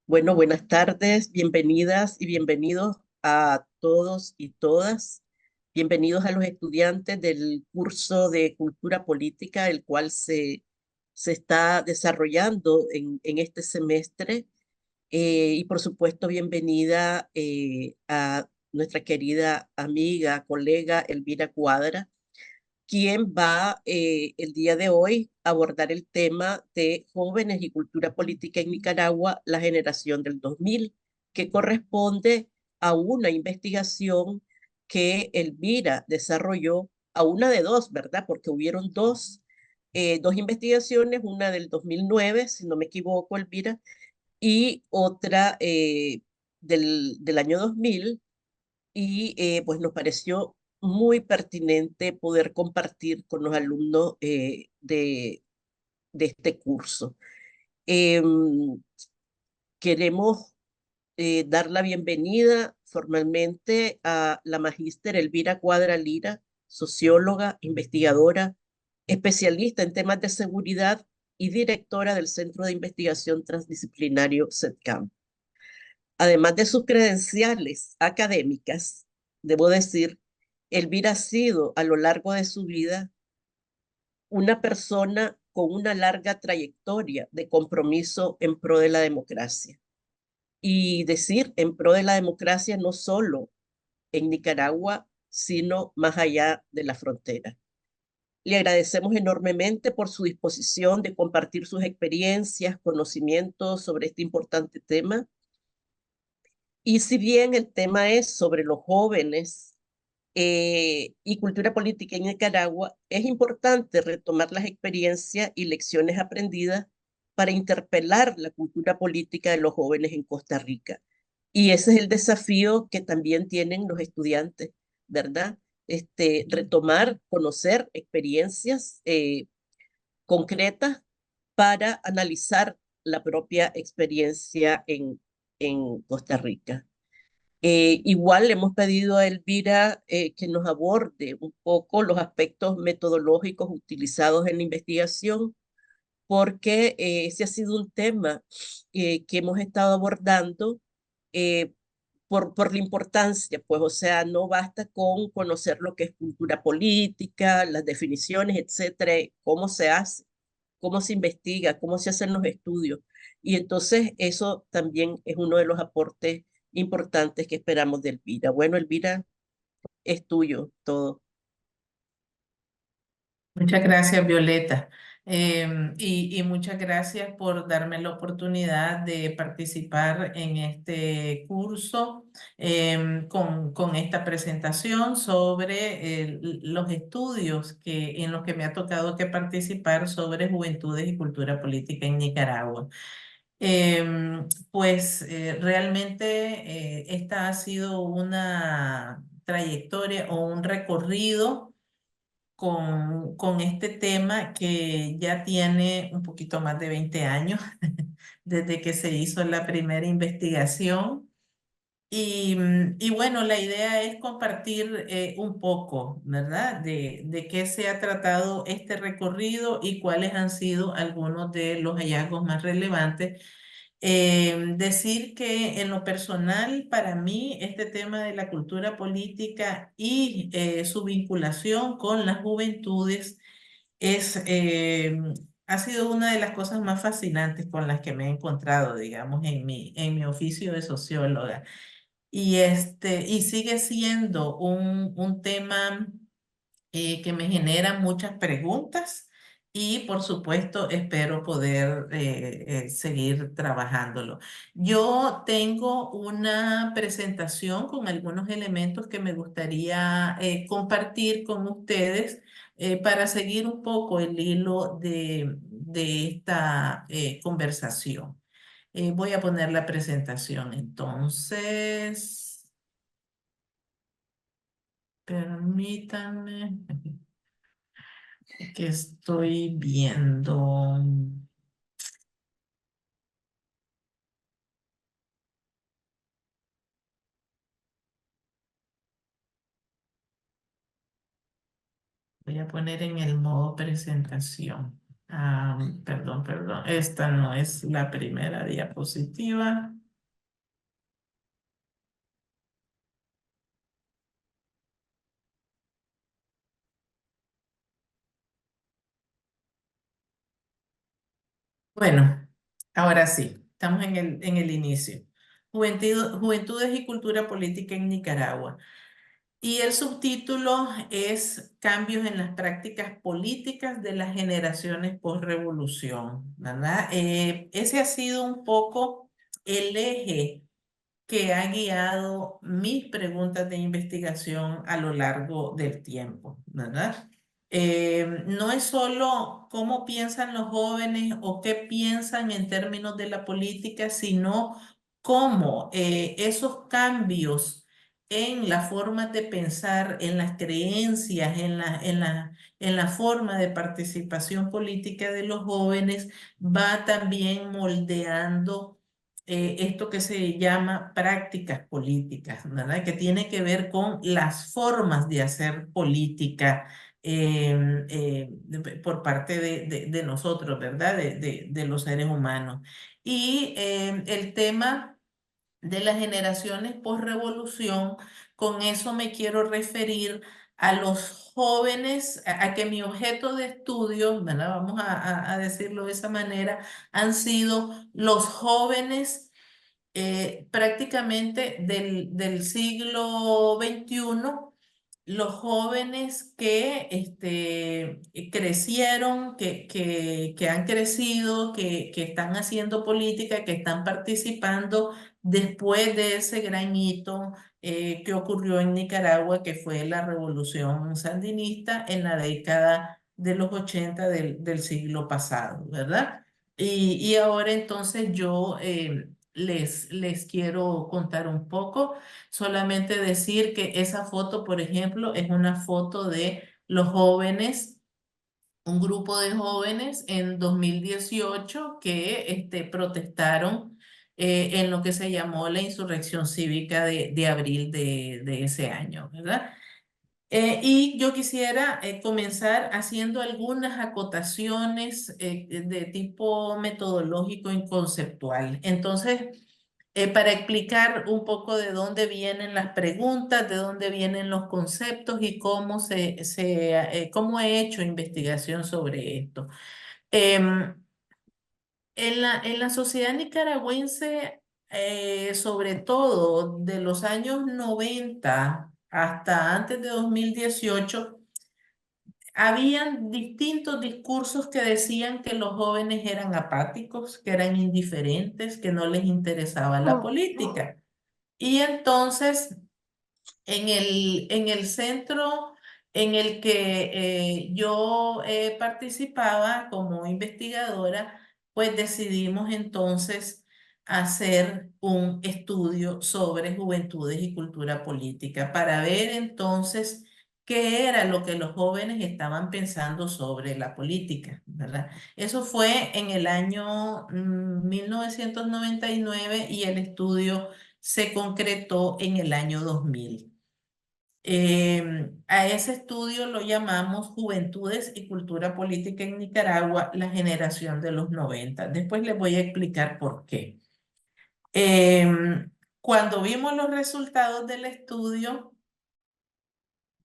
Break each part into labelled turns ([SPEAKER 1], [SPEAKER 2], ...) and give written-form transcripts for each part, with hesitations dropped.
[SPEAKER 1] Bueno, buenas tardes, bienvenidas y bienvenidos a todos y todas. Bienvenidos a los estudiantes del curso de Cultura Política, el cual se está desarrollando en este semestre. Y por supuesto, bienvenida a nuestra querida amiga, colega Elvira Cuadra, quien va el día de hoy a abordar el tema de jóvenes y cultura política en Nicaragua, la generación del 2000, que corresponde a una investigación que Elvira desarrolló, a una de dos, ¿verdad? Porque hubieron dos investigaciones, una del 2009, si no me equivoco, Elvira, y otra del año 2000, y pues nos pareció muy pertinente poder compartir con los alumnos de este curso. Em, Queremos dar la bienvenida formalmente a la magíster Elvira Cuadra Lira, socióloga, investigadora, especialista en temas de seguridad y directora del Centro de Investigación Transdisciplinario CETCAM. Además de sus credenciales académicas, debo decir, Elvira ha sido a lo largo de su vida una persona con una larga trayectoria de compromiso en pro de la democracia. Y decir en pro de la democracia no solo en Nicaragua, sino más allá de la frontera. Le agradecemos enormemente por su disposición de compartir sus experiencias, conocimientos sobre este importante tema. Y si bien el tema es sobre los jóvenes y cultura política en Nicaragua, es importante retomar las experiencias y lecciones aprendidas para interpelar la cultura política de los jóvenes en Costa Rica. Y ese es el desafío que también tienen los estudiantes, ¿verdad? Retomar, conocer experiencias concretas para analizar la propia experiencia en Costa Rica. Igual le hemos pedido a Elvira que nos aborde un poco los aspectos metodológicos utilizados en la investigación, porque ese ha sido un tema que hemos estado abordando eh, por la importancia, pues, o sea, no basta con conocer lo que es cultura política, las definiciones, etcétera, cómo se hace, cómo se investiga, cómo se hacen los estudios. Y entonces eso también es uno de los aportes importantes que esperamos de Elvira. Bueno, Elvira, es tuyo todo.
[SPEAKER 2] Muchas gracias, Violeta. Y muchas gracias por darme la oportunidad de participar en este curso con esta presentación sobre los estudios en los que me ha tocado que participar sobre juventudes y cultura política en Nicaragua. Realmente esta ha sido una trayectoria o un recorrido con este tema que ya tiene un poquito más de 20 años desde que se hizo la primera investigación. Y bueno, la idea es compartir un poco, ¿verdad? De qué se ha tratado este recorrido y cuáles han sido algunos de los hallazgos más relevantes. Decir que en lo personal, para mí, este tema de la cultura política y su vinculación con las juventudes es, ha sido una de las cosas más fascinantes con las que me he encontrado, digamos, en mi oficio de socióloga. Y sigue siendo un tema que me genera muchas preguntas y por supuesto espero poder seguir trabajándolo. Yo tengo una presentación con algunos elementos que me gustaría compartir con ustedes para seguir un poco el hilo de esta conversación. Voy a poner la presentación entonces. Permítanme. Que estoy viendo. Voy a poner en el modo presentación. Perdón. Esta no es la primera diapositiva. Bueno, ahora sí, estamos en el inicio. Juventudes y cultura política en Nicaragua. Y el subtítulo es Cambios en las prácticas políticas de las generaciones post-revolución, ¿verdad? Ese ha sido un poco el eje que ha guiado mis preguntas de investigación a lo largo del tiempo, ¿verdad? No es solo cómo piensan los jóvenes o qué piensan en términos de la política, sino cómo esos cambios en la forma de pensar, en las creencias, en la forma de participación política de los jóvenes, va también moldeando esto que se llama prácticas políticas, ¿verdad? Que tiene que ver con las formas de hacer política por parte de nosotros, ¿verdad? De los seres humanos. Y el tema de las generaciones post-revolución, con eso me quiero referir a los jóvenes, a que mi objeto de estudio, ¿verdad? Vamos a decirlo de esa manera, han sido los jóvenes prácticamente del siglo XXI, los jóvenes que crecieron, que han crecido, que están haciendo política, que están participando después de ese gran hito que ocurrió en Nicaragua, que fue la revolución sandinista en la década de los 80 del siglo pasado, ¿verdad? Y ahora entonces yo les quiero contar un poco, solamente decir que esa foto, por ejemplo, es una foto de los jóvenes, un grupo de jóvenes en 2018 que protestaron en lo que se llamó la insurrección cívica de abril de ese año, ¿verdad? Y yo quisiera comenzar haciendo algunas acotaciones de tipo metodológico y conceptual. Entonces, para explicar un poco de dónde vienen las preguntas, de dónde vienen los conceptos y cómo he hecho investigación sobre esto. Em, en la sociedad nicaragüense, sobre todo de los años 90 hasta antes de 2018, habían distintos discursos que decían que los jóvenes eran apáticos, que eran indiferentes, que no les interesaba la política. Y entonces en el centro en el que yo participaba como investigadora, pues decidimos entonces hacer un estudio sobre juventudes y cultura política para ver entonces qué era lo que los jóvenes estaban pensando sobre la política, ¿verdad? Eso fue en el año 1999 y el estudio se concretó en el año 2000. A ese estudio lo llamamos Juventudes y Cultura Política en Nicaragua, la generación de los 90. Después les voy a explicar por qué. Cuando vimos los resultados del estudio,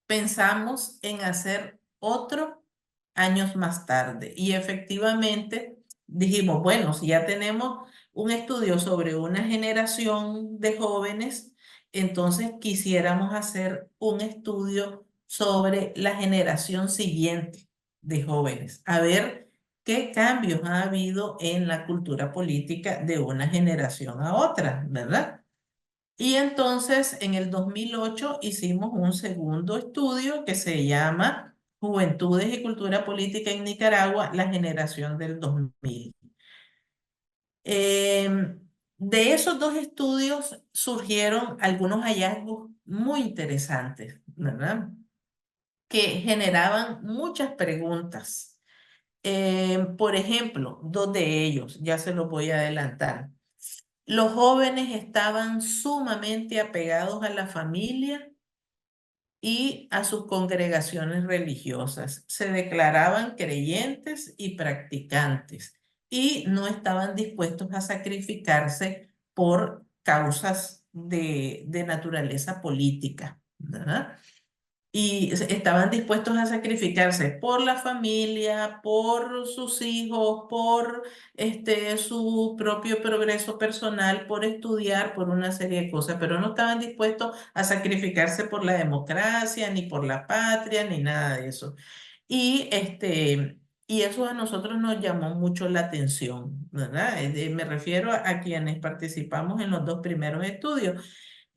[SPEAKER 2] pensamos en hacer otro años más tarde. Y efectivamente dijimos, bueno, si ya tenemos un estudio sobre una generación de jóvenes, entonces quisiéramos hacer un estudio sobre la generación siguiente de jóvenes, a ver qué cambios ha habido en la cultura política de una generación a otra, ¿verdad? Y entonces en el 2008 hicimos un segundo estudio que se llama Juventudes y Cultura Política en Nicaragua, la generación del 2000. De esos dos estudios surgieron algunos hallazgos muy interesantes, ¿verdad? Que generaban muchas preguntas. Por ejemplo, dos de ellos, ya se los voy a adelantar. Los jóvenes estaban sumamente apegados a la familia y a sus congregaciones religiosas. Se declaraban creyentes y practicantes y no estaban dispuestos a sacrificarse por causas de naturaleza política, ¿verdad? y estaban dispuestos a sacrificarse por la familia, por sus hijos, por su propio progreso personal, por estudiar, por una serie de cosas, pero no estaban dispuestos a sacrificarse por la democracia, ni por la patria, ni nada de eso. Y, y eso a nosotros nos llamó mucho la atención, ¿verdad? Me refiero a quienes participamos en los dos primeros estudios.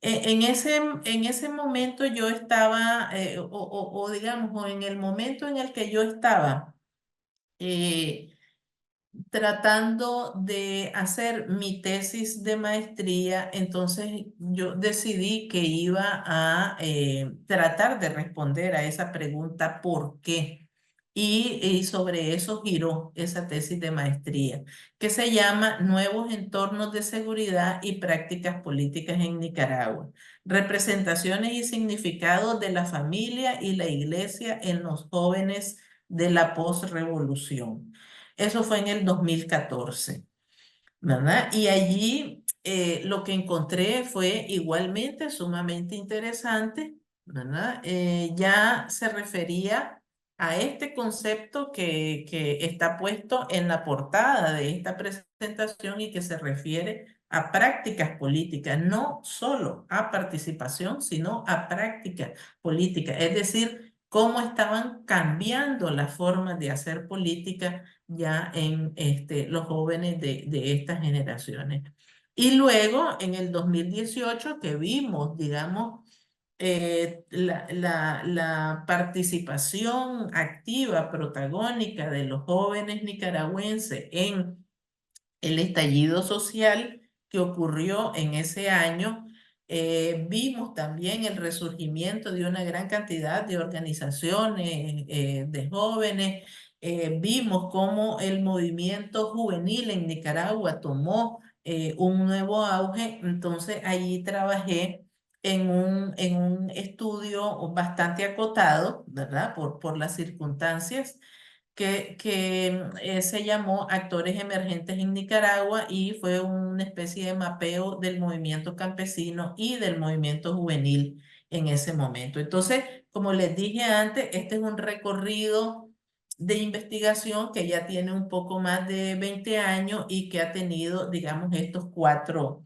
[SPEAKER 2] En ese momento yo estaba, o digamos, o en el momento en el que yo estaba eh, tratando de hacer mi tesis de maestría, entonces yo decidí que iba a tratar de responder a esa pregunta, ¿por qué? Y sobre eso giró esa tesis de maestría, que se llama Nuevos entornos de seguridad y prácticas políticas en Nicaragua, representaciones y significados de la familia y la iglesia en los jóvenes de la posrevolución. Eso fue en el 2014, ¿verdad? Y allí lo que encontré fue igualmente sumamente interesante, ¿verdad? Ya se refería a este concepto que está puesto en la portada de esta presentación y que se refiere a prácticas políticas, no solo a participación, sino a prácticas políticas, es decir, cómo estaban cambiando las formas de hacer política ya en los jóvenes de estas generaciones. Y luego, en el 2018, que vimos, digamos, la participación activa, protagónica de los jóvenes nicaragüenses en el estallido social que ocurrió en ese año, vimos también el resurgimiento de una gran cantidad de organizaciones de jóvenes, vimos cómo el movimiento juvenil en Nicaragua tomó un nuevo auge, entonces allí trabajé en un estudio bastante acotado, ¿verdad? Por las circunstancias que se llamó Actores Emergentes en Nicaragua y fue una especie de mapeo del movimiento campesino y del movimiento juvenil en ese momento. Entonces, como les dije antes, este es un recorrido de investigación que ya tiene un poco más de 20 años y que ha tenido, digamos, estos cuatro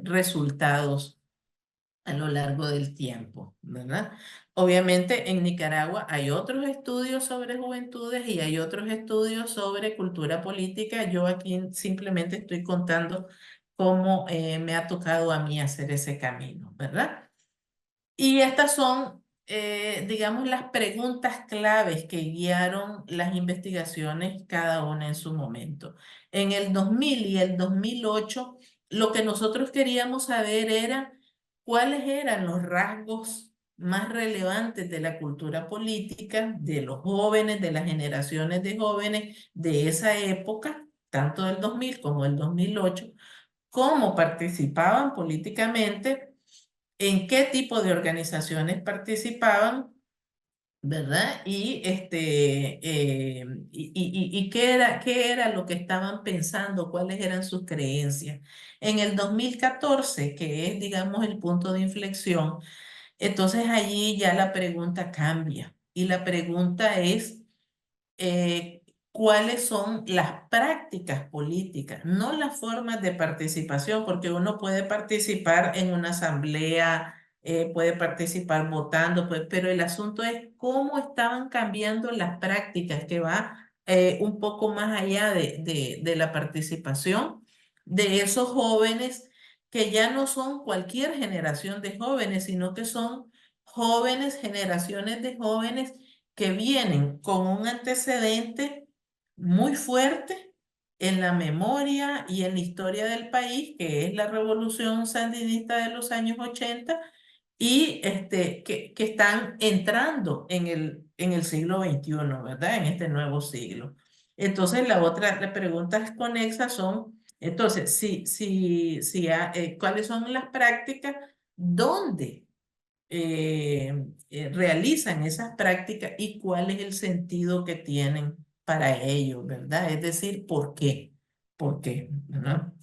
[SPEAKER 2] resultados a lo largo del tiempo, ¿verdad? Obviamente en Nicaragua hay otros estudios sobre juventudes y hay otros estudios sobre cultura política. Yo aquí simplemente estoy contando cómo me ha tocado a mí hacer ese camino, ¿verdad? Y estas son, digamos, las preguntas claves que guiaron las investigaciones, cada una en su momento. En el 2000 y el 2008, lo que nosotros queríamos saber era cuáles eran los rasgos más relevantes de la cultura política, de los jóvenes, de las generaciones de jóvenes de esa época, tanto del 2000 como del 2008, cómo participaban políticamente, en qué tipo de organizaciones participaban, ¿verdad? Y qué era lo que estaban pensando, cuáles eran sus creencias. En el 2014, que es, digamos, el punto de inflexión, entonces allí ya la pregunta cambia. Y la pregunta es, cuáles son las prácticas políticas, no las formas de participación, porque uno puede participar en una asamblea, puede participar votando, pero el asunto es cómo estaban cambiando las prácticas, que va un poco más allá de la participación de esos jóvenes que ya no son cualquier generación de jóvenes, sino que son jóvenes, generaciones de jóvenes que vienen con un antecedente muy fuerte en la memoria y en la historia del país, que es la revolución sandinista de los años 80, y que están entrando en el siglo XXI, ¿verdad? En este nuevo siglo. Entonces, las preguntas conexas son, entonces, ¿cuáles son las prácticas? ¿Dónde realizan esas prácticas y cuál es el sentido que tienen para ello, ¿verdad? Es decir, ¿por qué? ¿Por qué? ¿Verdad?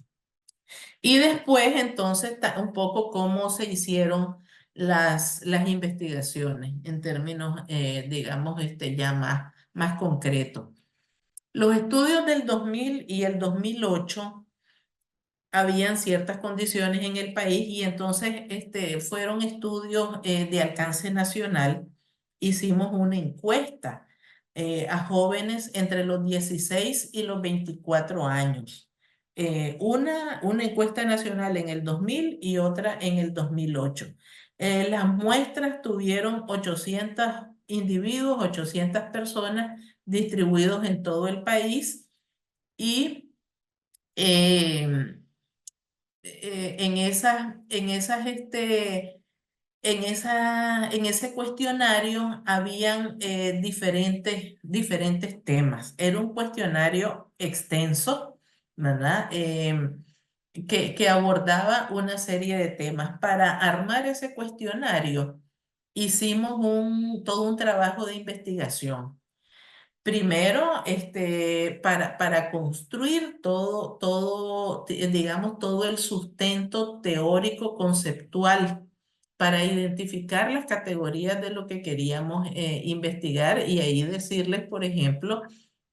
[SPEAKER 2] Y después, entonces, un poco cómo se hicieron las investigaciones en términos, digamos, ya más concretos. Los estudios del 2000 y el 2008 habían ciertas condiciones en el país y entonces fueron estudios de alcance nacional. Hicimos una encuesta a jóvenes entre los 16 y los 24 años. Una encuesta nacional en el 2000 y otra en el 2008. Las muestras tuvieron 800 individuos, 800 personas distribuidos en todo el país y em, en ese cuestionario habían diferentes temas. Era un cuestionario extenso, ¿verdad? Que abordaba una serie de temas. Para armar ese cuestionario, hicimos todo un trabajo de investigación. Primero, para construir digamos, todo el sustento teórico conceptual para identificar las categorías de lo que queríamos investigar y ahí decirles, por ejemplo,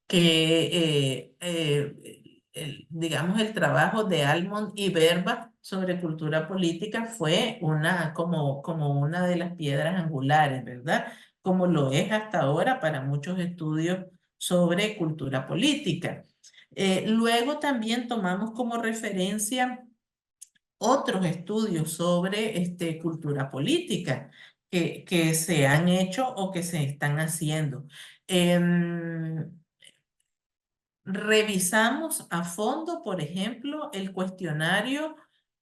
[SPEAKER 2] que, digamos, el trabajo de Almond y Verba sobre cultura política fue como una de las piedras angulares, ¿verdad? Como lo es hasta ahora para muchos estudios sobre cultura política. Luego también tomamos como referencia otros estudios sobre cultura política que se han hecho o que se están haciendo. Em, Revisamos a fondo, por ejemplo, el cuestionario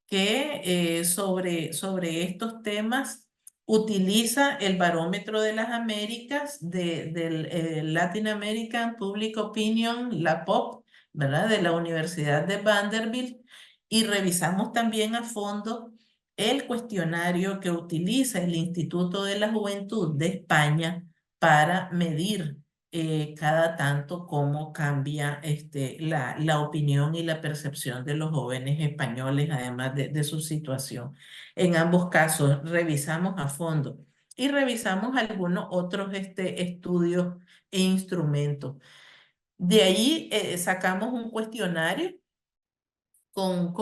[SPEAKER 2] que sobre estos temas utiliza el Barómetro de las Américas del Latin American Public Opinion, la POP, ¿verdad? De la Universidad de Vanderbilt. Y revisamos también a fondo el cuestionario que utiliza el Instituto de la Juventud de España para medir cada tanto cómo cambia la opinión y la percepción de los jóvenes españoles, además de su situación. En ambos casos revisamos a fondo y revisamos algunos otros estudios e instrumentos. De ahí sacamos un cuestionario con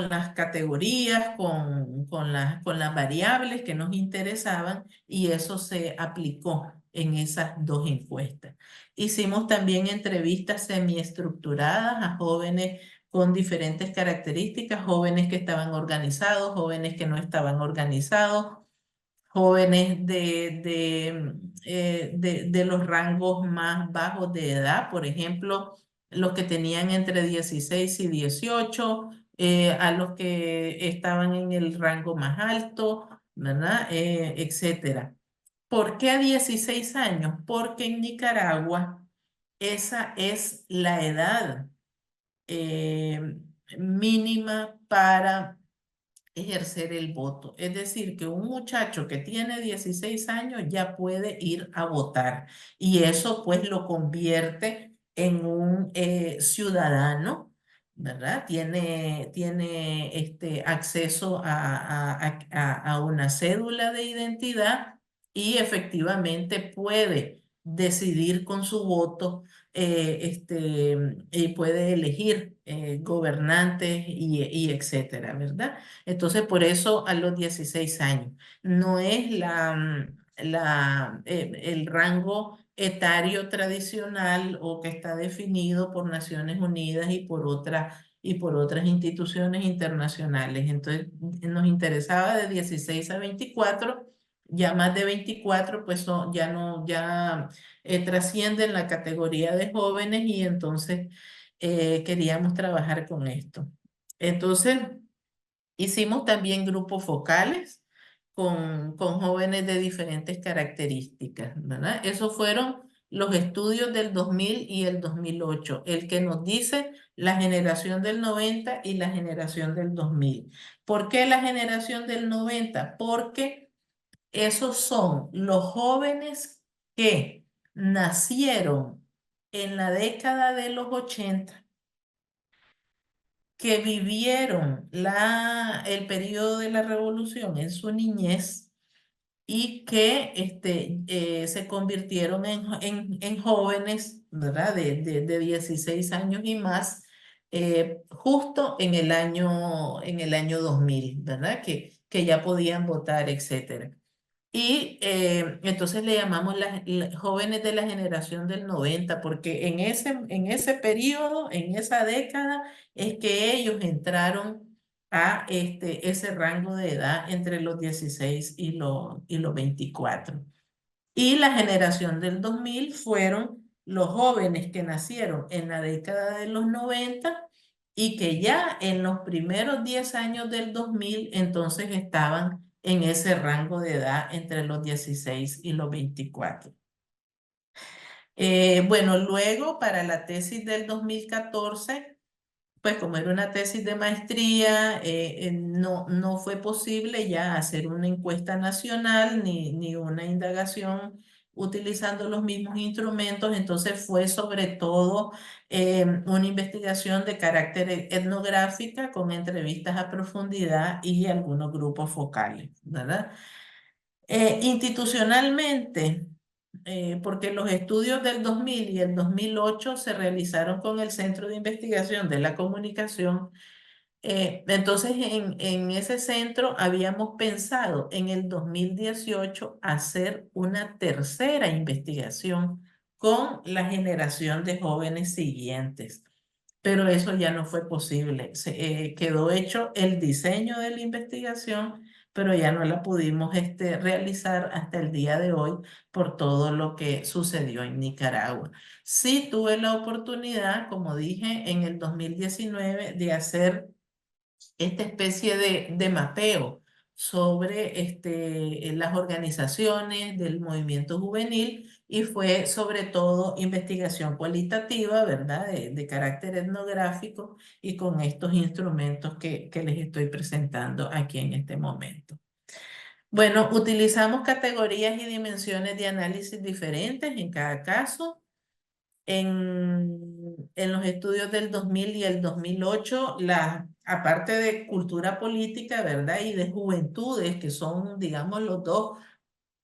[SPEAKER 2] las categorías, con las variables que nos interesaban y eso se aplicó en esas dos encuestas. Hicimos también entrevistas semiestructuradas a jóvenes con diferentes características, jóvenes que estaban organizados, jóvenes que no estaban organizados, jóvenes de los rangos más bajos de edad, por ejemplo, los que tenían entre 16 y 18, a los que estaban en el rango más alto, ¿verdad? Etcétera. ¿Por qué a 16 años? Porque en Nicaragua esa es la edad eh, mínima para ejercer el voto. Es decir, que un muchacho que tiene 16 años ya puede ir a votar y eso pues lo convierte en un ciudadano, ¿verdad? Tiene acceso a una cédula de identidad y efectivamente puede decidir con su voto y puede elegir gobernantes y etcétera, ¿verdad? Entonces, por eso a los 16 años. No es el rango etario tradicional o que está definido por Naciones Unidas y por otras instituciones internacionales. Entonces, nos interesaba de 16 a 24, ya más de 24, pues ya no, ya trascienden la categoría de jóvenes y entonces queríamos trabajar con esto. Entonces, hicimos también grupos focales con jóvenes de diferentes características, ¿verdad? Esos fueron los estudios del 2000 y el 2008, el que nos dice la generación del 90 y la generación del 2000. ¿Por qué la generación del 90? Porque esos son los jóvenes que nacieron en la década de los 80 que vivieron el periodo de la revolución en su niñez y que se convirtieron en jóvenes, ¿verdad? De 16 años y más, justo en el año 2000, ¿verdad? Que ya podían votar, etcétera. Y entonces le llamamos jóvenes de la generación del 90 porque en ese periodo, en esa década, es que ellos entraron a ese rango de edad entre los 16 y los 24. Y la generación del 2000 fueron los jóvenes que nacieron en la década de los 90 y que ya en los primeros 10 años del 2000 entonces estaban en ese rango de edad entre los 16 y los 24. Bueno, luego para la tesis del 2014, pues como era una tesis de maestría, no fue posible ya hacer una encuesta nacional ni una indagación utilizando los mismos instrumentos, entonces fue sobre todo una investigación de carácter etnográfica con entrevistas a profundidad y algunos grupos focales, ¿verdad? Institucionalmente, porque los estudios del 2000 y el 2008 se realizaron con el Centro de Investigación de la Comunicación. Entonces, en ese centro habíamos pensado en el 2018 hacer una tercera investigación con la generación de jóvenes siguientes, pero eso ya no fue posible. Quedó hecho el diseño de la investigación, pero ya no la pudimos realizar hasta el día de hoy por todo lo que sucedió en Nicaragua. Sí tuve la oportunidad, como dije, en el 2019 de hacer esta especie de mapeo sobre las organizaciones del movimiento juvenil y fue sobre todo investigación cualitativa, ¿verdad? De carácter etnográfico y con estos instrumentos que les estoy presentando aquí en este momento. Bueno, utilizamos categorías y dimensiones de análisis diferentes en cada caso. En los estudios del 2000 y el 2008, aparte de cultura política, ¿verdad? Y de juventudes, que son, digamos, los dos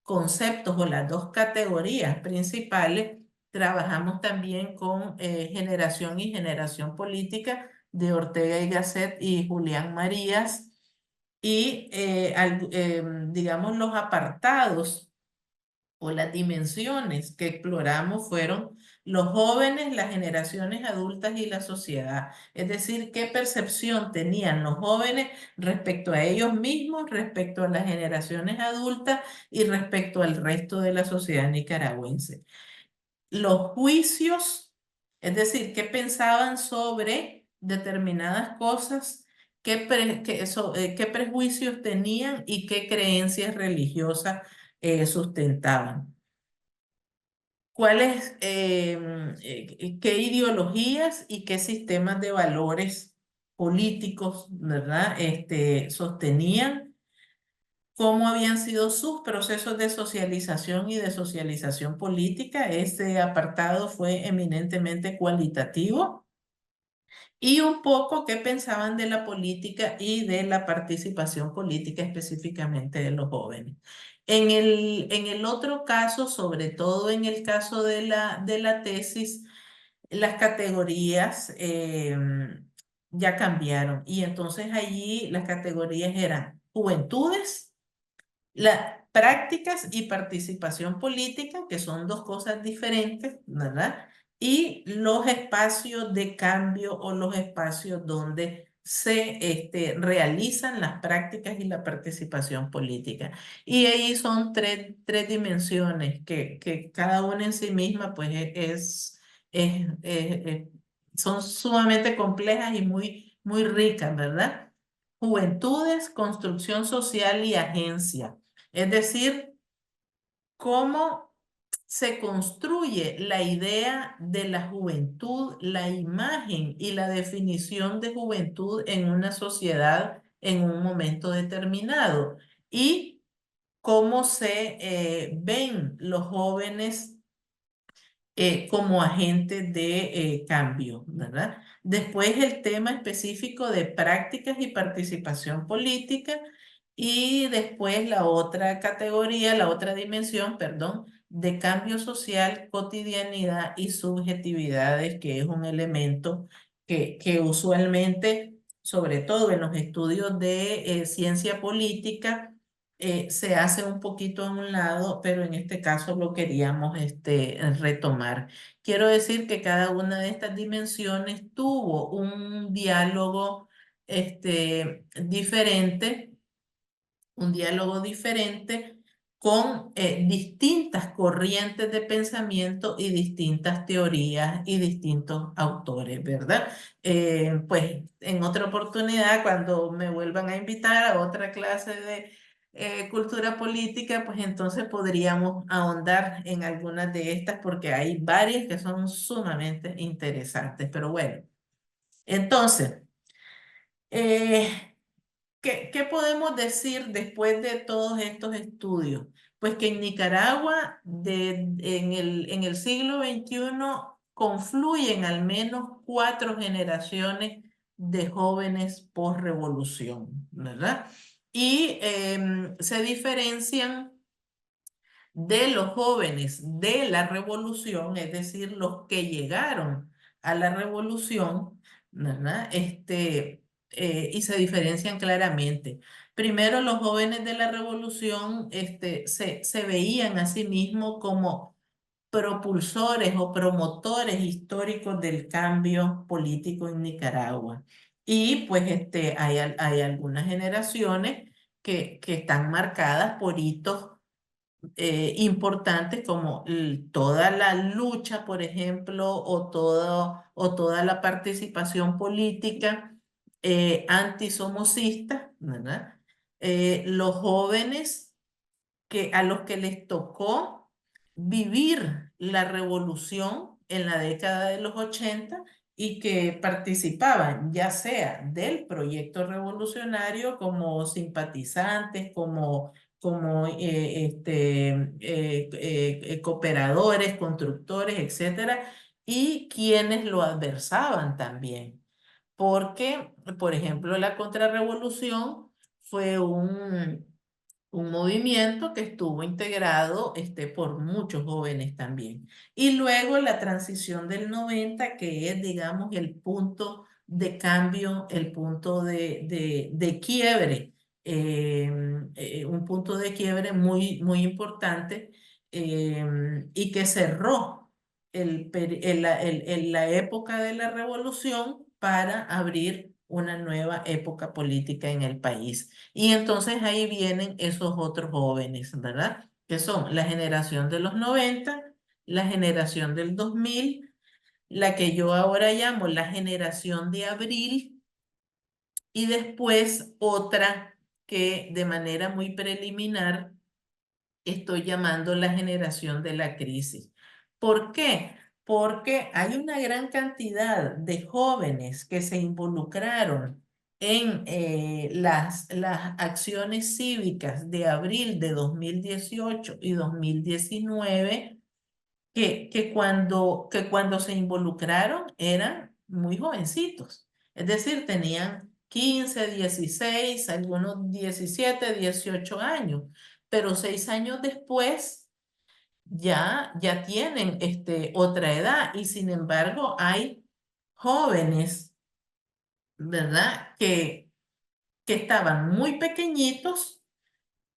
[SPEAKER 2] conceptos o las dos categorías principales, trabajamos también con generación y generación política de Ortega y Gasset y Julián Marías. Y, digamos, los apartados o las dimensiones que exploramos fueron los jóvenes, las generaciones adultas y la sociedad. Es decir, qué percepción tenían los jóvenes respecto a ellos mismos, respecto a las generaciones adultas y respecto al resto de la sociedad nicaragüense. Los juicios, es decir, qué pensaban sobre determinadas cosas, qué prejuicios tenían y qué creencias religiosas sustentaban. ¿Cuáles, qué ideologías y qué sistemas de valores políticos, ¿verdad? Sostenían? ¿Cómo habían sido sus procesos de socialización y de socialización política? Este apartado fue eminentemente cualitativo y un poco qué pensaban de la política y de la participación política específicamente de los jóvenes. En el otro caso, sobre todo en el caso de la tesis, las categorías ya cambiaron y entonces allí las categorías eran juventudes, las prácticas y participación política, que son dos cosas diferentes, ¿verdad? Y los espacios de cambio o los espacios donde se realizan las prácticas y la participación política. Y ahí son tres dimensiones que cada una en sí misma pues son sumamente complejas y muy ricas, ¿verdad? Juventudes, construcción social y agencia. Es decir, cómo se construye la idea de la juventud, la imagen y la definición de juventud en una sociedad en un momento determinado y cómo se ven los jóvenes como agente de cambio, ¿verdad? Después el tema específico de prácticas y participación política y después la otra categoría, la otra dimensión, perdón, de cambio social, cotidianidad y subjetividades, que es un elemento que usualmente, sobre todo en los estudios de ciencia política, se hace un poquito a un lado, pero en este caso lo queríamos retomar. Quiero decir que cada una de estas dimensiones tuvo un diálogo diferente, un diálogo diferente con distintas corrientes de pensamiento y distintas teorías y distintos autores, ¿verdad? Pues en otra oportunidad, cuando me vuelvan a invitar a otra clase de cultura política, pues entonces podríamos ahondar en algunas de estas porque hay varias que son sumamente interesantes. Pero bueno, entonces, eh, ¿qué podemos decir después de todos estos estudios? Pues que en Nicaragua en el siglo XXI confluyen al menos cuatro generaciones de jóvenes post-revolución, ¿verdad? Y se diferencian de los jóvenes de la revolución, es decir, los que llegaron a la revolución, ¿verdad? Y se diferencian claramente. Primero, los jóvenes de la revolución se veían a sí mismos como propulsores o promotores históricos del cambio político en Nicaragua. Y pues hay algunas generaciones que están marcadas por hitos importantes como toda la lucha, por ejemplo, o toda la participación política antisomocista, ¿verdad? Los jóvenes a los que les tocó vivir la revolución en la década de los 80 y que participaban ya sea del proyecto revolucionario como simpatizantes, como cooperadores, constructores, etcétera, y quienes lo adversaban también. Porque, por ejemplo, la contrarrevolución fue un movimiento que estuvo integrado por muchos jóvenes también. Y luego la transición del 90 que es, digamos, el punto de cambio, el punto de quiebre, un punto de quiebre muy, muy importante y que cerró la época de la revolución para abrir una nueva época política en el país. Y entonces ahí vienen esos otros jóvenes, ¿verdad? Que son la generación de los 90, la generación del 2000, la que yo ahora llamo la generación de abril, y después otra que de manera muy preliminar estoy llamando la generación de la crisis. ¿Por qué? Porque hay una gran cantidad de jóvenes que se involucraron en las acciones cívicas de abril de 2018 y 2019 que cuando se involucraron eran muy jovencitos. Es decir, tenían 15, 16, algunos 17, 18 años, pero 6 años después ya tienen otra edad y sin embargo hay jóvenes, ¿verdad? Que estaban muy pequeñitos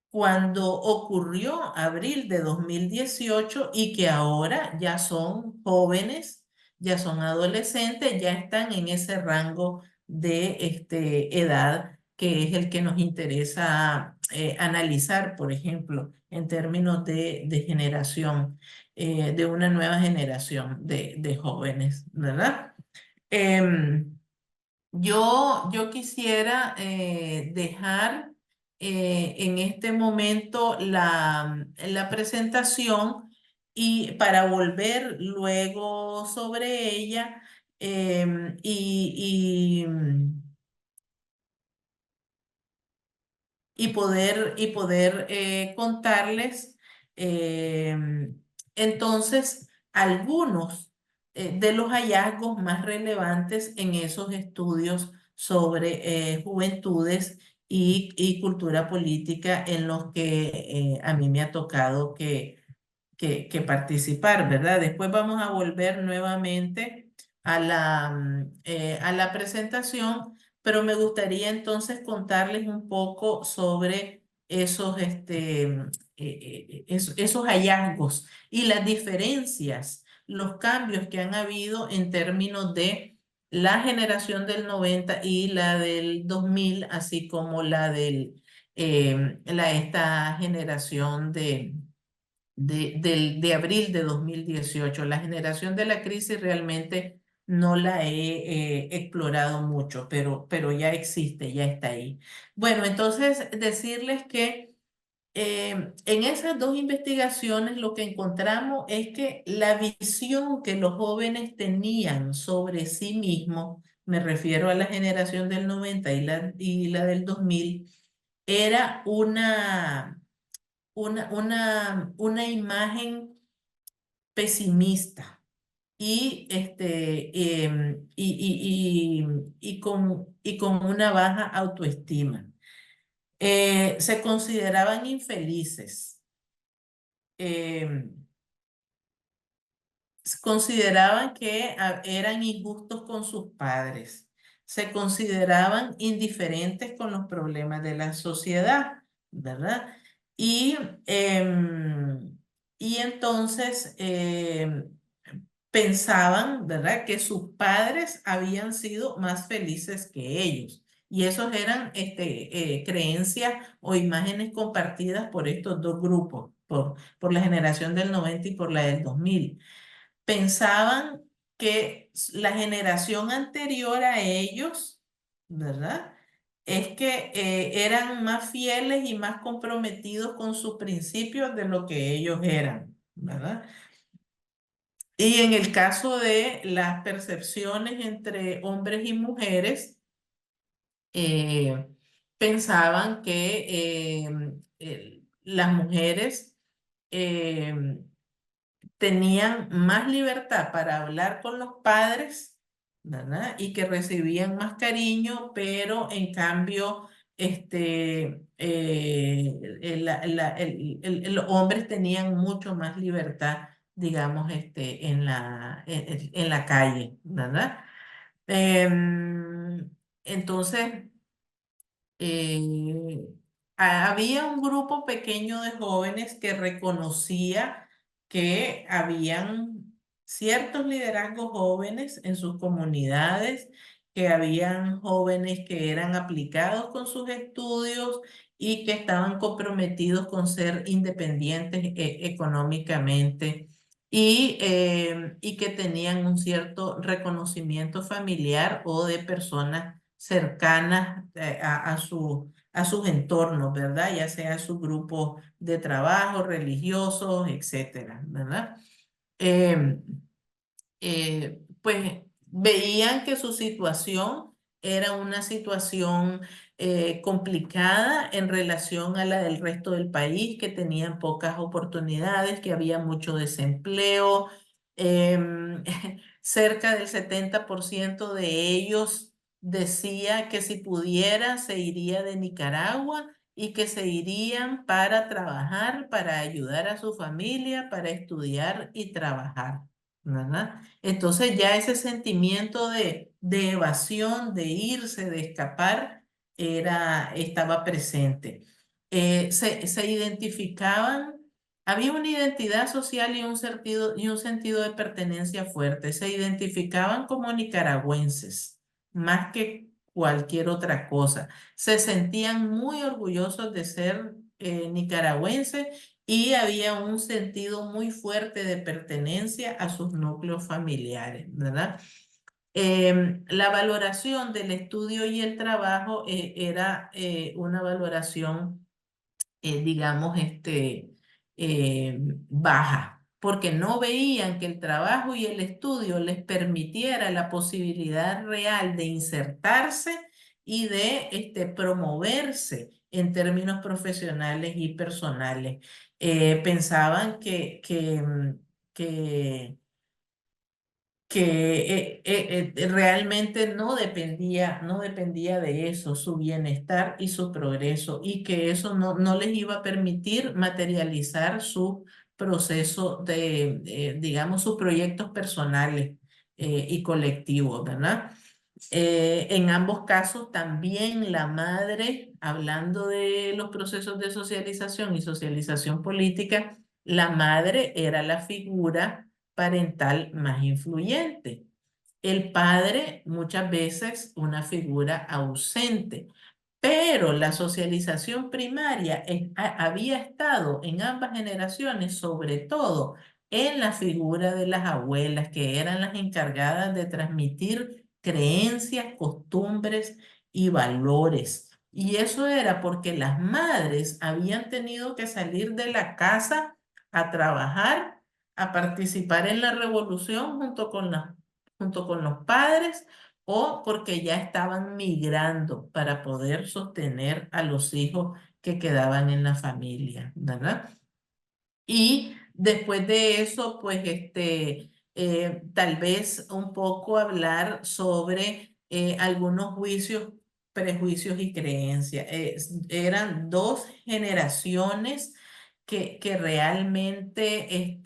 [SPEAKER 2] cuando ocurrió abril de 2018 y que ahora ya son jóvenes, ya son adolescentes, ya están en ese rango de edad que es el que nos interesa analizar, por ejemplo, en términos de generación, de una nueva generación de jóvenes, ¿verdad? Em, yo quisiera dejar en este momento la presentación y para volver luego sobre ella y poder contarles. em, entonces, algunos de los hallazgos más relevantes en esos estudios sobre juventudes y cultura política en los que a mí me ha tocado que participar, ¿verdad? Después vamos a volver nuevamente a la presentación, pero me gustaría entonces contarles un poco sobre esos hallazgos y las diferencias, los cambios que han habido en términos de la generación del 90 y la del 2000, así como esta generación de abril de 2018. La generación de la crisis realmente no la he explorado mucho, pero ya existe, ya está ahí. Bueno, entonces decirles que en esas dos investigaciones lo que encontramos es que la visión que los jóvenes tenían sobre sí mismos, me refiero a la generación del 90 y la del 2000, era una imagen pesimista y con una baja autoestima. Se consideraban infelices. em, Consideraban que eran injustos con sus padres, se consideraban indiferentes con los problemas de la sociedad, ¿verdad? Y, em, y entonces pensaban, ¿verdad?, que sus padres habían sido más felices que ellos. Y esos eran creencias o imágenes compartidas por estos dos grupos, por la generación del 90 y por la del 2000. Pensaban que la generación anterior a ellos, ¿verdad? Es que eran más fieles y más comprometidos con sus principios de lo que ellos eran, ¿verdad? Y en el caso de las percepciones entre hombres y mujeres, eh, pensaban que las mujeres eh, tenían más libertad para hablar con los padres, ¿verdad? Y que recibían más cariño, pero en cambio, los hombres tenían mucho más libertad, digamos, en la calle, ¿verdad? Entonces, eh, había un grupo pequeño de jóvenes que reconocía que habían ciertos liderazgos jóvenes en sus comunidades, que habían jóvenes que eran aplicados con sus estudios y que estaban comprometidos con ser independientes económicamente y que tenían un cierto reconocimiento familiar o de personas cercanas a sus entornos, ¿verdad? Ya sea su grupo de trabajo, religiosos, etcétera, ¿verdad? Em, pues veían que su situación era una situación complicada en relación a la del resto del país, que tenían pocas oportunidades, que había mucho desempleo. Em, Cerca del 70% de ellos decía que si pudiera se iría de Nicaragua y que se irían para trabajar, para ayudar a su familia, para estudiar y trabajar, ¿verdad? Entonces ya ese sentimiento de evasión, de irse, de escapar, estaba presente. Se identificaban, había una identidad social y un sentido de pertenencia fuerte. Se identificaban como nicaragüenses, más que cualquier otra cosa. Se sentían muy orgullosos de ser nicaragüenses y había un sentido muy fuerte de pertenencia a sus núcleos familiares, ¿verdad? La valoración del estudio y el trabajo era una valoración, digamos, baja, porque no veían que el trabajo y el estudio les permitiera la posibilidad real de insertarse y de promoverse en términos profesionales y personales. Pensaban que realmente no dependía de eso, su bienestar y su progreso, y que eso no les iba a permitir materializar su proceso digamos, sus proyectos personales y colectivos, ¿verdad? En ambos casos también la madre, hablando de los procesos de socialización y socialización política, la madre era la figura parental más influyente. El padre muchas veces una figura ausente, pero la socialización primaria había estado en ambas generaciones, sobre todo en la figura de las abuelas, que eran las encargadas de transmitir creencias, costumbres y valores. Y eso era porque las madres habían tenido que salir de la casa a trabajar, a participar en la revolución junto con los padres, o porque ya estaban migrando para poder sostener a los hijos que quedaban en la familia, ¿verdad? Y después de eso, pues tal vez un poco hablar sobre algunos juicios, prejuicios y creencias. Eran dos generaciones que realmente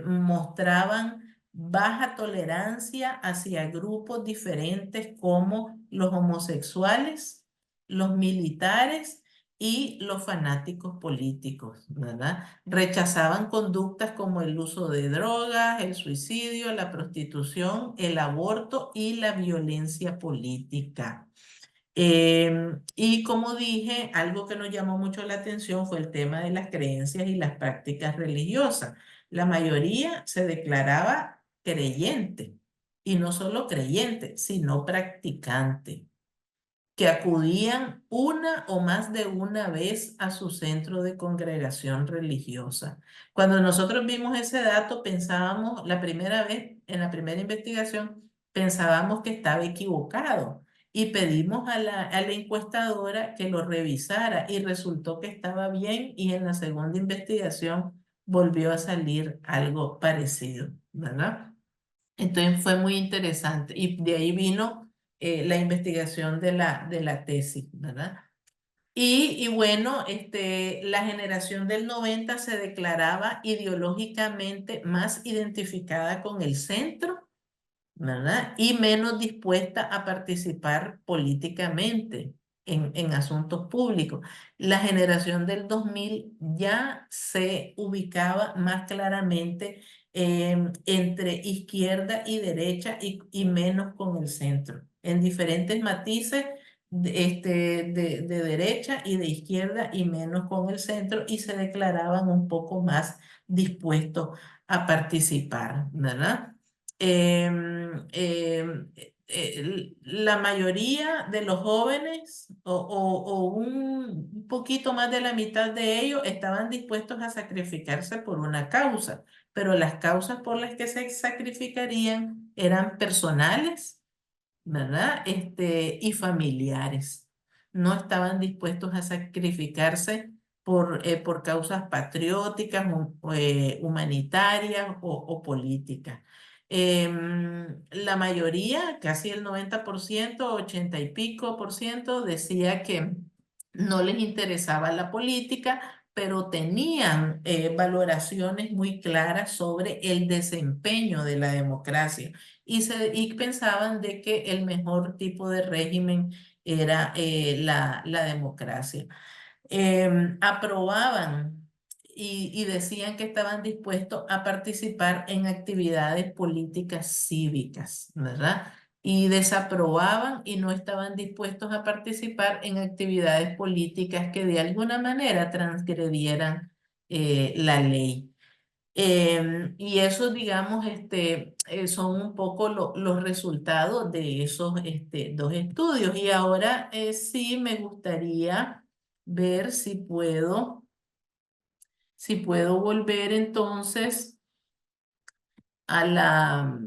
[SPEAKER 2] mostraban baja tolerancia hacia grupos diferentes como los homosexuales, los militares y los fanáticos políticos, ¿verdad? Rechazaban conductas como el uso de drogas, el suicidio, la prostitución, el aborto y la violencia política. Y como dije, algo que nos llamó mucho la atención fue el tema de las creencias y las prácticas religiosas. La mayoría se declaraba creyente, y no solo creyente, sino practicante, que acudían una o más de una vez a su centro de congregación religiosa. Cuando nosotros vimos ese dato, pensábamos, la primera vez, en la primera investigación, pensábamos que estaba equivocado, y pedimos a la encuestadora que lo revisara, y resultó que estaba bien, y en la segunda investigación volvió a salir algo parecido, ¿verdad? Entonces fue muy interesante, y de ahí vino la investigación de la tesis, ¿verdad? Y bueno, la generación del 90 se declaraba ideológicamente más identificada con el centro, ¿verdad? Y menos dispuesta a participar políticamente en asuntos públicos. La generación del 2000 ya se ubicaba más claramente entre izquierda y derecha, y menos con el centro, en diferentes matices de derecha y de izquierda, y menos con el centro, y se declaraban un poco más dispuestos a participar, ¿verdad? La mayoría de los jóvenes, o un poquito más de la mitad de ellos, estaban dispuestos a sacrificarse por una causa, pero las causas por las que se sacrificarían eran personales, ¿verdad? Y familiares. No estaban dispuestos a sacrificarse por causas patrióticas, humanitarias o políticas. La mayoría, casi el 90%, 80 y pico por ciento, decía que no les interesaba la política, pero tenían valoraciones muy claras sobre el desempeño de la democracia, y pensaban de que el mejor tipo de régimen era la democracia. Aprobaban y decían que estaban dispuestos a participar en actividades políticas cívicas, ¿verdad? Y desaprobaban y no estaban dispuestos a participar en actividades políticas que de alguna manera transgredieran la ley. Y eso, digamos, son un poco los resultados de esos dos estudios. Y ahora sí me gustaría ver si puedo volver entonces a la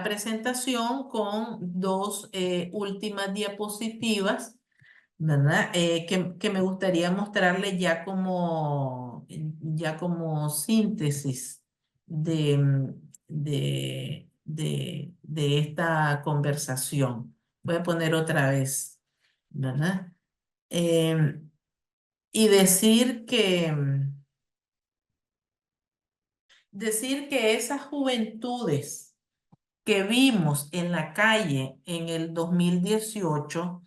[SPEAKER 2] presentación con dos últimas diapositivas, ¿verdad? Que me gustaría mostrarle ya como síntesis de, de esta conversación. Voy a poner otra vez, ¿verdad? Em, y decir que esas juventudes que vimos en la calle en el 2018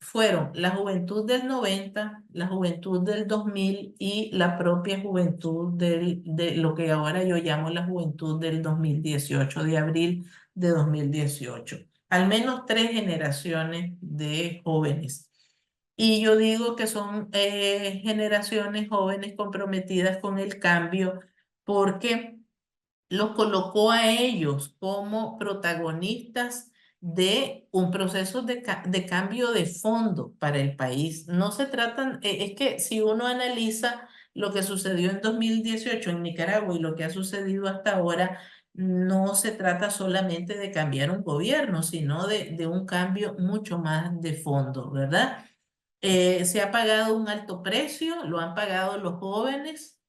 [SPEAKER 2] fueron la juventud del 90, la juventud del 2000 y la propia juventud de lo que ahora yo llamo la juventud del 2018, de abril de 2018. Al menos tres generaciones de jóvenes. Y yo digo que son generaciones jóvenes comprometidas con el cambio porque los colocó a ellos como protagonistas de un proceso de cambio de fondo para el país. No se tratan, es que si uno analiza lo que sucedió en 2018 en Nicaragua y lo que ha sucedido hasta ahora, no se trata solamente de cambiar un gobierno, sino de un cambio mucho más de fondo, ¿verdad? Se ha pagado un alto precio, lo han pagado los jóvenes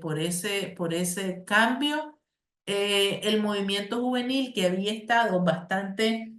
[SPEAKER 2] por ese cambio. El movimiento juvenil que había estado bastante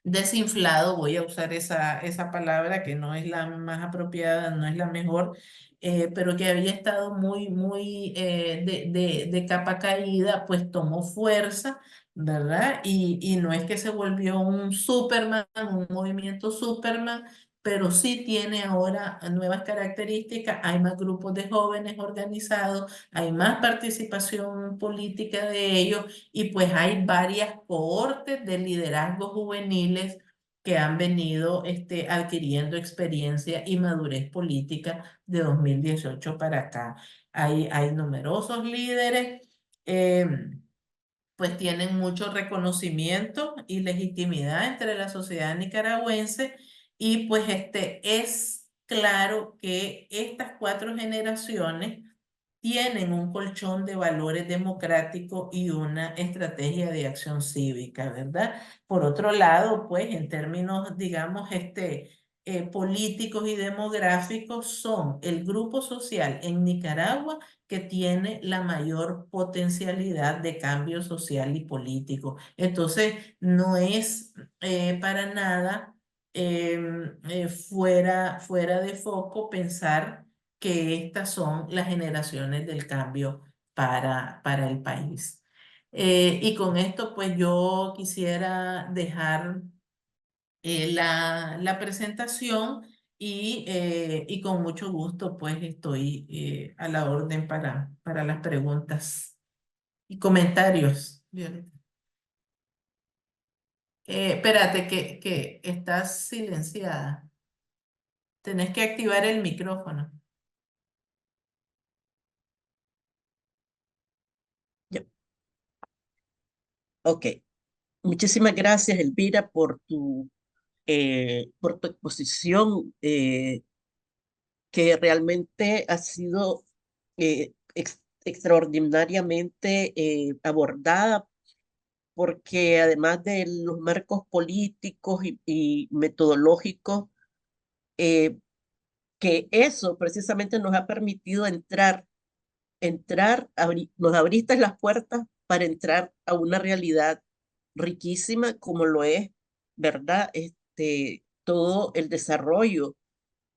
[SPEAKER 2] desinflado, voy a usar esa palabra que no es la más apropiada, no es la mejor, pero que había estado muy de capa caída, pues tomó fuerza, ¿verdad? Y no es que se volvió un Superman, un movimiento Superman, pero sí tiene ahora nuevas características, hay más grupos de jóvenes organizados, hay más participación política de ellos y pues hay varias cohortes de liderazgos juveniles que han venido adquiriendo experiencia y madurez política de 2018 para acá. Hay numerosos líderes, eh, pues tienen mucho reconocimiento y legitimidad entre la sociedad nicaragüense y pues es claro que estas cuatro generaciones tienen un colchón de valores democráticos y una estrategia de acción cívica, ¿verdad? Por otro lado, pues en términos, digamos, políticos y demográficos, son el grupo social en Nicaragua que tiene la mayor potencialidad de cambio social y político. Entonces, no es para nada fuera de foco pensar que estas son las generaciones del cambio para el país. Y con esto, pues yo quisiera dejar la presentación y con mucho gusto, pues estoy a la orden para las preguntas y comentarios. Violeta. Espérate, que estás silenciada. Tenés que activar el micrófono.
[SPEAKER 1] Ya. Ok. Muchísimas gracias, Elvira, por tu exposición, que realmente ha sido extraordinariamente abordada, porque además de los marcos políticos y metodológicos, eh, que eso precisamente nos ha permitido nos abriste las puertas para entrar a una realidad riquísima como lo es, ¿verdad? Todo el desarrollo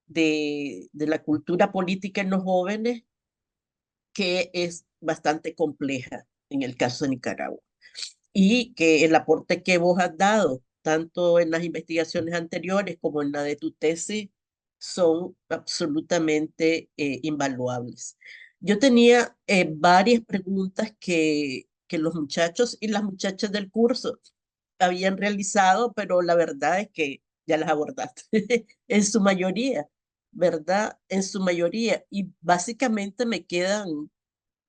[SPEAKER 1] de la cultura política en los jóvenes, que es bastante compleja en el caso de Nicaragua. Y que el aporte que vos has dado, tanto en las investigaciones anteriores como en la de tu tesis, son absolutamente invaluables. Yo tenía varias preguntas que los muchachos y las muchachas del curso habían realizado, pero la verdad es que ya las abordaste en su mayoría, ¿verdad? En su mayoría. Y básicamente me quedan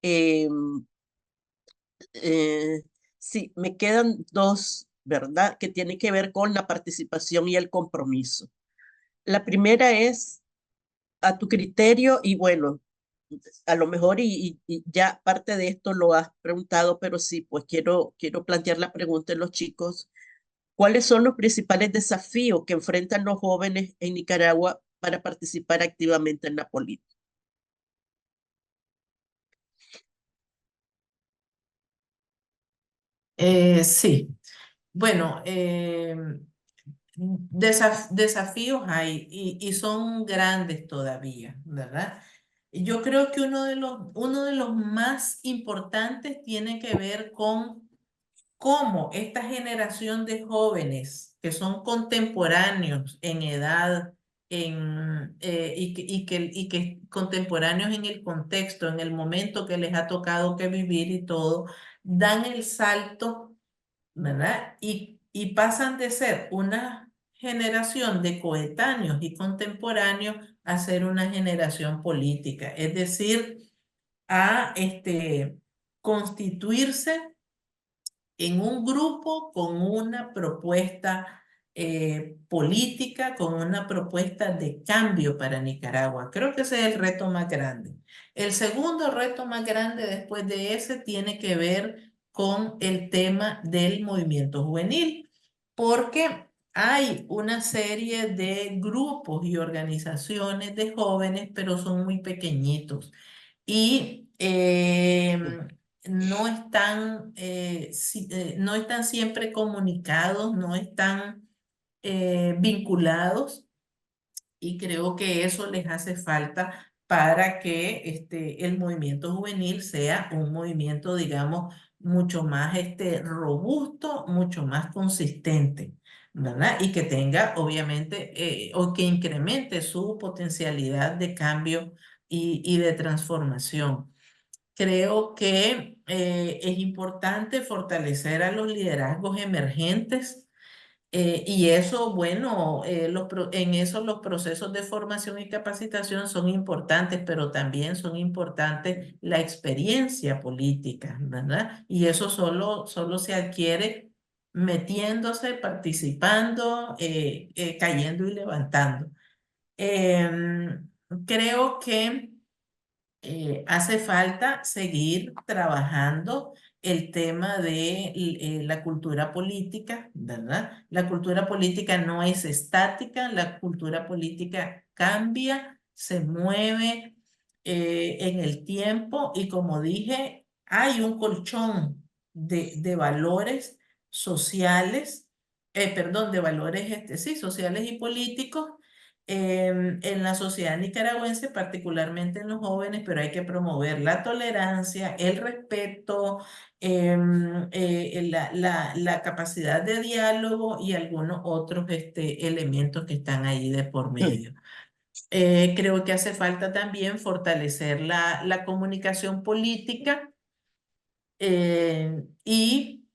[SPEAKER 1] em, sí, me quedan dos, ¿verdad? Que tienen que ver con la participación y el compromiso. La primera es a tu criterio y bueno, a lo mejor y ya parte de esto lo has preguntado, pero sí, pues quiero plantear la pregunta en los chicos. ¿Cuáles son los principales desafíos que enfrentan los jóvenes en Nicaragua para participar activamente en la política?
[SPEAKER 2] Sí, bueno, desafíos hay y son grandes todavía, ¿verdad? Yo creo que uno de los más importantes tiene que ver con cómo esta generación de jóvenes que son contemporáneos en edad y que contemporáneos en el contexto, en el momento que les ha tocado que vivir y todo, dan el salto, ¿verdad? Y pasan de ser una generación de coetáneos y contemporáneos a ser una generación política, es decir, a constituirse en un grupo con una propuesta política, con una propuesta de cambio para Nicaragua. Creo que ese es el reto más grande. El segundo reto más grande después de ese tiene que ver con el tema del movimiento juvenil, porque hay una serie de grupos y organizaciones de jóvenes, pero son muy pequeñitos y no están siempre comunicados, no están vinculados y creo que eso les hace falta para que el movimiento juvenil sea un movimiento, digamos, mucho más robusto, mucho más consistente, ¿verdad? Y que tenga, obviamente, o que incremente su potencialidad de cambio y de transformación. Creo que es importante fortalecer a los liderazgos emergentes y eso, bueno, en eso los procesos de formación y capacitación son importantes, pero también son importantes la experiencia política, ¿verdad? Y eso solo se adquiere metiéndose, participando, cayendo y levantando. Creo que hace falta seguir trabajando el tema de la cultura política, ¿verdad? La cultura política no es estática, la cultura política cambia, se mueve en el tiempo y como dije, hay un colchón de valores sociales, perdón, de valores, sí, sociales y políticos en la sociedad nicaragüense, particularmente en los jóvenes, pero hay que promover la tolerancia, el respeto, la capacidad de diálogo y algunos otros elementos que están ahí de por medio. Creo que hace falta también fortalecer la comunicación política y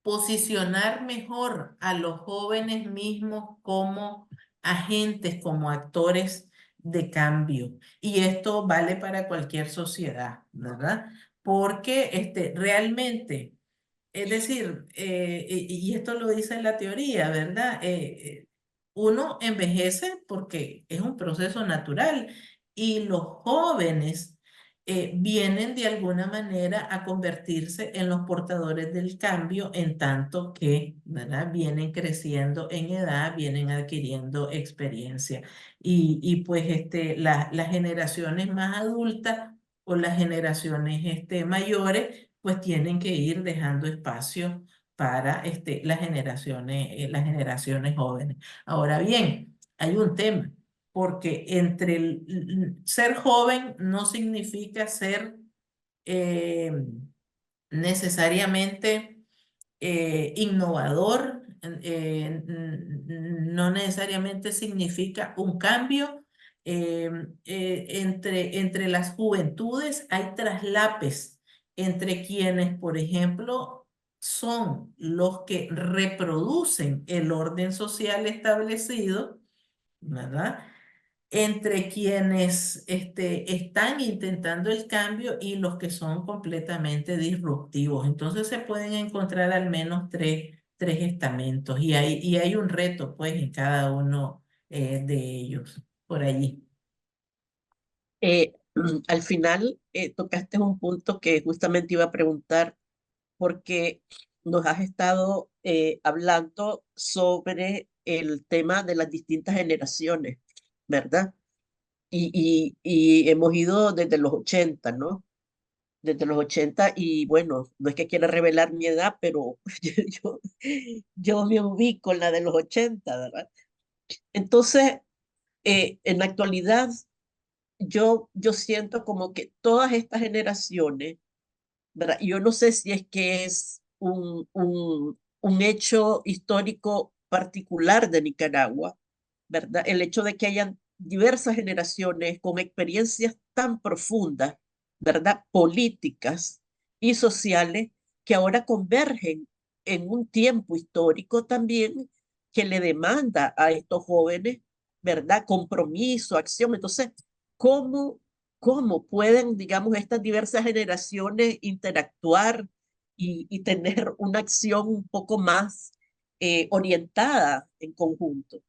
[SPEAKER 2] posicionar mejor a los jóvenes mismos como agentes, como actores de cambio. Y esto vale para cualquier sociedad, ¿verdad? Porque realmente, es decir, y esto lo dice la teoría, ¿verdad? Uno envejece porque es un proceso natural y los jóvenes vienen de alguna manera a convertirse en los portadores del cambio en tanto que, ¿verdad? Vienen creciendo en edad, vienen adquiriendo experiencia. Y pues las generaciones más adultas o las generaciones mayores pues tienen que ir dejando espacio para las generaciones jóvenes. Ahora bien, hay un tema porque entre ser joven no significa ser eh, necesariamente innovador, no necesariamente significa un cambio. Entre las juventudes hay traslapes entre quienes, por ejemplo, son los que reproducen el orden social establecido, ¿verdad? Entre quienes están intentando el cambio y los que son completamente disruptivos. Entonces se pueden encontrar al menos tres estamentos y hay un reto pues en cada uno de ellos por allí.
[SPEAKER 1] Al final tocaste un punto que justamente iba a preguntar porque nos has estado hablando sobre el tema de las distintas generaciones, ¿verdad? Y hemos ido desde los 80, ¿no? desde los 80 y bueno, no es que quiera revelar mi edad, pero yo, yo me ubico en la de los 80, ¿verdad? Entonces, en la actualidad, yo siento como que todas estas generaciones, ¿verdad? Yo no sé si es que es un hecho histórico particular de Nicaragua, ¿verdad? El hecho de que hayan diversas generaciones con experiencias tan profundas, ¿verdad? Políticas y sociales que ahora convergen en un tiempo histórico también que le demanda a estos jóvenes, ¿verdad? Compromiso, acción. Entonces, ¿cómo, cómo pueden, digamos, estas diversas generaciones interactuar y tener una acción un poco más orientada en conjunto?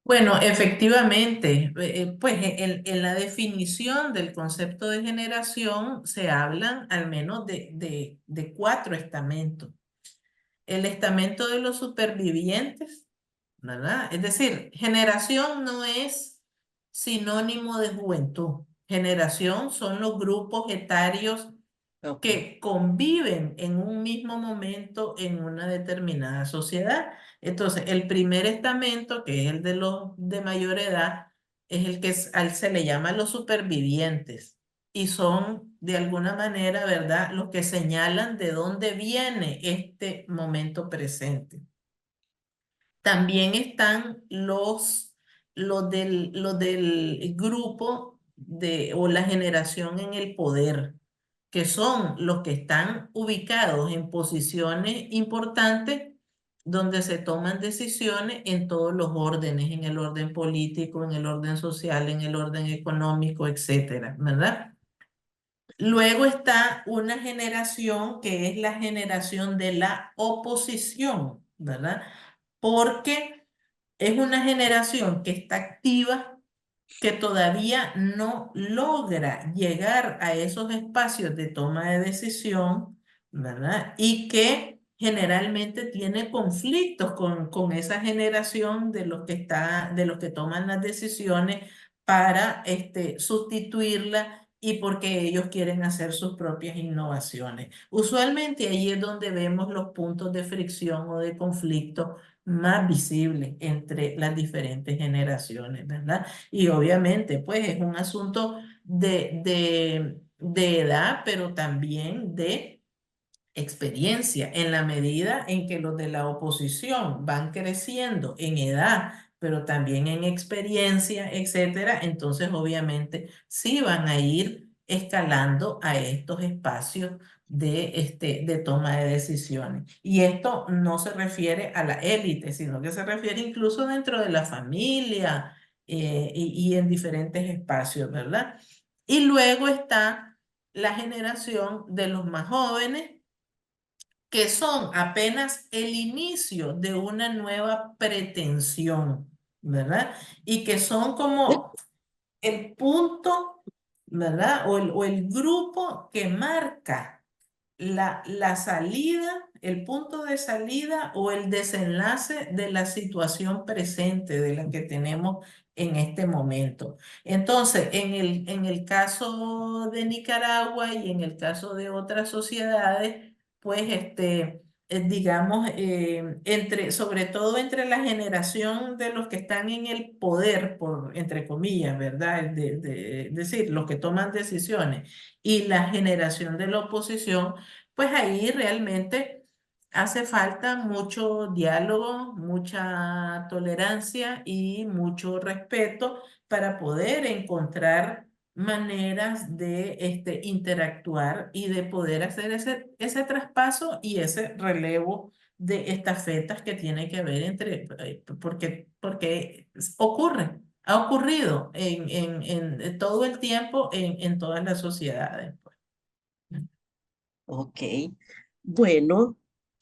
[SPEAKER 2] Bueno, efectivamente, pues en la definición del concepto de generación se hablan al menos de cuatro estamentos. El estamento de los supervivientes, ¿verdad? Es decir, generación no es sinónimo de juventud. Generación son los grupos etarios
[SPEAKER 1] Ok,
[SPEAKER 2] que conviven en un mismo momento en una determinada sociedad. Entonces, el primer estamento, que es el de los de mayor edad, es el que se le llama los supervivientes y son de alguna manera, ¿verdad?, los que señalan de dónde viene este momento presente. También están los del grupo o la generación en el poder, que son los que están ubicados en posiciones importantes donde se toman decisiones en todos los órdenes, en el orden político, en el orden social, en el orden económico, etcétera, ¿verdad? Luego está una generación que es la generación de la oposición, ¿verdad? Porque es una generación que está activa, que todavía no logra llegar a esos espacios de toma de decisión, ¿verdad? Y que generalmente tiene conflictos con esa generación de los que de los que toman las decisiones para sustituirla y porque ellos quieren hacer sus propias innovaciones. Usualmente ahí es donde vemos los puntos de fricción o de conflicto más visibles entre las diferentes generaciones, ¿verdad? Y obviamente, pues es un asunto de edad, pero también de experiencia, en la medida en que los de la oposición van creciendo en edad, pero también en experiencia, etcétera, entonces obviamente sí van a ir escalando a estos espacios de toma de decisiones. Y esto no se refiere a la élite, sino que se refiere incluso dentro de la familia y en diferentes espacios, ¿verdad? Y luego está la generación de los más jóvenes que son apenas el inicio de una nueva pretensión, ¿verdad? Y que son como el punto, ¿verdad? O el grupo que marca la salida, el punto de salida o el desenlace de la situación presente de la que tenemos en este momento. Entonces, en el caso de Nicaragua y en el caso de otras sociedades, pues digamos, sobre todo entre la generación de los que están en el poder, por, entre comillas, ¿verdad? Es decir, los que toman decisiones y la generación de la oposición, pues ahí realmente hace falta mucho diálogo, mucha tolerancia y mucho respeto para poder encontrar maneras de interactuar y de poder hacer ese traspaso y ese relevo de estafetas que tiene que ver porque ocurre, ha ocurrido en todo el tiempo en todas las sociedades, pues.
[SPEAKER 1] ok. Bueno,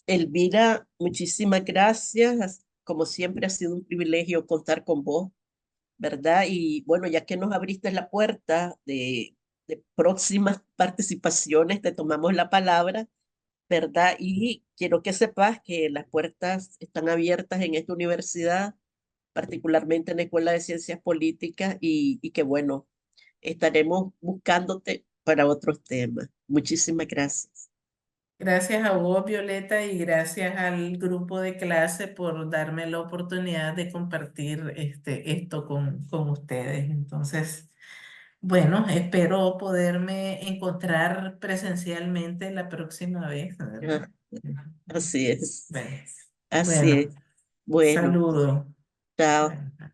[SPEAKER 1] Elvira, muchísimas gracias. Como siempre ha sido un privilegio contar con vos, ¿verdad? Y bueno, ya que nos abriste la puerta de próximas participaciones, te tomamos la palabra, ¿verdad? Y quiero que sepas que las puertas están abiertas en esta universidad, particularmente en la Escuela de Ciencias Políticas, y que bueno, estaremos buscándote para otros temas. Muchísimas gracias.
[SPEAKER 2] Gracias a vos, Violeta, y gracias al grupo de clase por darme la oportunidad de compartir esto con ustedes. Entonces, bueno, espero poderme encontrar presencialmente la próxima vez, ¿verdad?
[SPEAKER 1] Ah, así es,
[SPEAKER 2] Bueno,
[SPEAKER 1] así
[SPEAKER 2] bueno,
[SPEAKER 1] es. Bueno,
[SPEAKER 2] saludo.
[SPEAKER 1] chao.
[SPEAKER 2] Bueno.